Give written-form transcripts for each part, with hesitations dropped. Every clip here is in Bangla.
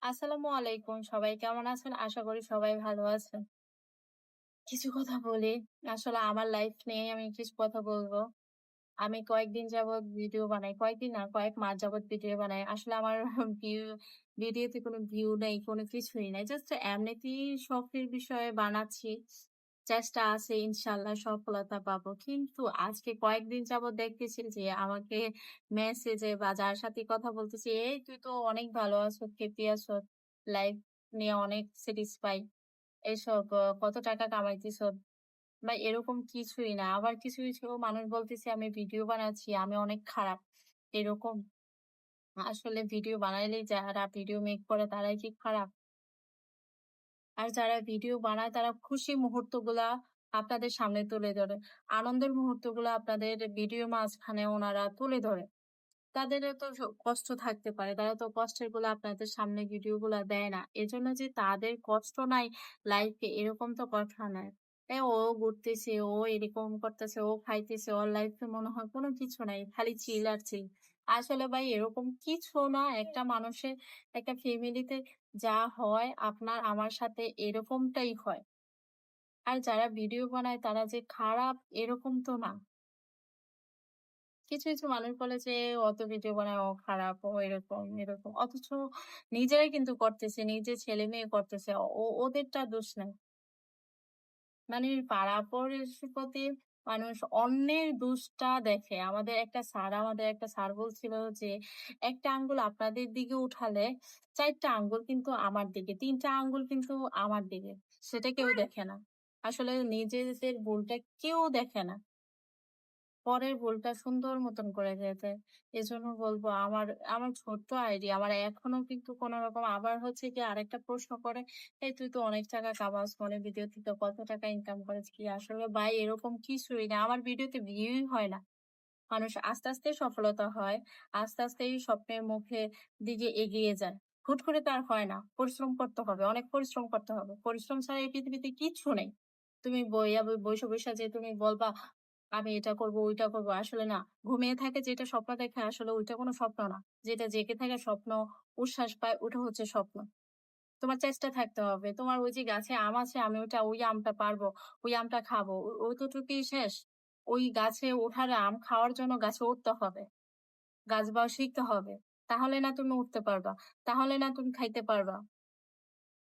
আসসালামু আলাইকুম। সবাই কেমন আছেন? আশা করি সবাই ভালো আছেন। কিছু কথা বলি। আসলে আমার লাইফ নিয়ে আমি কিছু কথা বলব। আমি কয়েকদিন যাবৎ ভিডিও বানাই। কয়েকদিন না, কয়েক মাস যাবৎ ভিডিও বানাই। আসলে আমার ভিউ ভিডিওতে কোনো ভিউ নেই, কোনো কিছুই নাই। জাস্ট এমনিতেই শখের বিষয়ে বানাচ্ছি। চেষ্টা আছে ইনশাআল্লাহ সফলতা পাবো। কিন্তু আজকে কয়েকদিন যাবৎ দেখতেছি যে আমাকে মেসেজে বা যার সাথে কথা বলতেছি, "এই তুই তো অনেক ভালো আছো, হ্যাপি আছো। লাইফ নিয়ে অনেক স্যাটিসফাই। এসব কত টাকা কামাইতেছ?" বা এরকম কিছুই না। আবার কিছু মানুষ বলতেছে আমি ভিডিও বানাচ্ছি, আমি অনেক খারাপ। এরকম আসলে ভিডিও বানাইলেই যারা ভিডিও মেক করে তারাই কি খারাপ? আর যারা ভিডিও বানায় তারা খুশি মুহূর্তগুলা আপনাদের সামনে তুলে ধরে। আনন্দের মুহূর্তগুলা আপনাদের ভিডিওর মাঝখানে ওনারা তুলে ধরে। তাদেরও তো কষ্ট থাকতে পারে। তারা তো কষ্টের গুলা আপনাদের সামনে ভিডিও গুলা দেয় না। এজন্য যে তাদের কষ্ট নাই লাইফে এরকম তো কথা না। ও ঘুরতেছে, ও এরকম করতেছে, ও খাইতেছে, ওর লাইফে মনে হয় কোনো কিছু নাই। খালি চিল আর চিল। আসলে ভাই এরকম কিছু না। একটা মানুষের একটা ফ্যামিলিতে যা হয় আপনার আমার সাথে এরকমটাই হয়। আর যারা ভিডিও বানায় তারা যে খারাপ এরকম তো না। কিছু মানুষ বলে যে অত ভিডিও বানায় ও খারাপ, ও এরকম। অথচ নিজেরাই কিন্তু করতেছে, নিজের ছেলে-মেয়ে করতেছে। ওদেরটা দোষ নাই। মানে পাড়া-পড়শিপতি মানুষ অন্যের দোষটা দেখে। আমাদের একটা স্যার বলছিল যে, "একটা আঙ্গুল আপনাদের দিকে উঠালে ৪ টা আঙ্গুল কিন্তু আমার দিকে, ৩ টা আঙ্গুল কিন্তু আমার দিকে।" সেটা কেউ দেখে না। আসলে নিজেদের ভুলটা কেউ দেখে না। পরের ভুলটা সুন্দর মতন করে যেতে। এজন্য বলব আমার ছোট্ট আইডি আমার এখনো কিন্তু কোন রকম আবার হচ্ছে গিয়ে আরেকটা প্রশ্ন করে, "এই তুই তো অনেক টাকা কামাস মনে ভিডিও থেকে কত টাকা ইনকাম করিস কি?" আসলে ভাই এরকম কিছুই না। আমার ভিডিওতে ভিউই হয় না। মানুষ আস্তে আস্তে সফলতা হয়। আস্তে আস্তে এই স্বপ্নের দিকে এগিয়ে যায়। হুট করে তো আর হয় না। পরিশ্রম করতে হবে। অনেক পরিশ্রম করতে হবে। পরিশ্রম ছাড়া এই পৃথিবীতে কিচ্ছু নেই। তুমি বইসা যে তুমি বলবা, "আমি এটা করব, ওইটা করব।" আসলে না। ঘুমিয়ে থাকে যেটা স্বপ্ন দেখে আসলে ওইটা কোনো স্বপ্ন না। যেটা জেগে থাকে স্বপ্ন, উচ্ছ্বাস পায় ওটা হচ্ছে স্বপ্ন। তোমার চেষ্টা থাকতে হবে। তোমার ওই যে গাছে আম আছে, আমি ওই আমটা পারবো, ওই আমটা খাবো। অতটুকুই শেষ? ওই গাছে ওঠার আম খাওয়ার জন্য গাছে উঠতে হবে। গাছ বাও শিখতে হবে। তাহলে না তুমি উঠতে পারবা। তাহলে না তুমি খাইতে পারবা।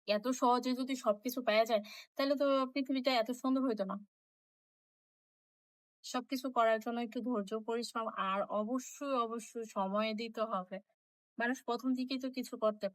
এত সহজে যদি সবকিছু পাওয়া যায়, তাহলে তো পৃথিবীটা এত সুন্দর হইতো না। সবকিছু করার জন্য একটু ধৈর্য, পরিশ্রম আর অবশ্যই সময় দিতে হবে। মানুষ ১ম দিকেই তো কিছু করতে পারে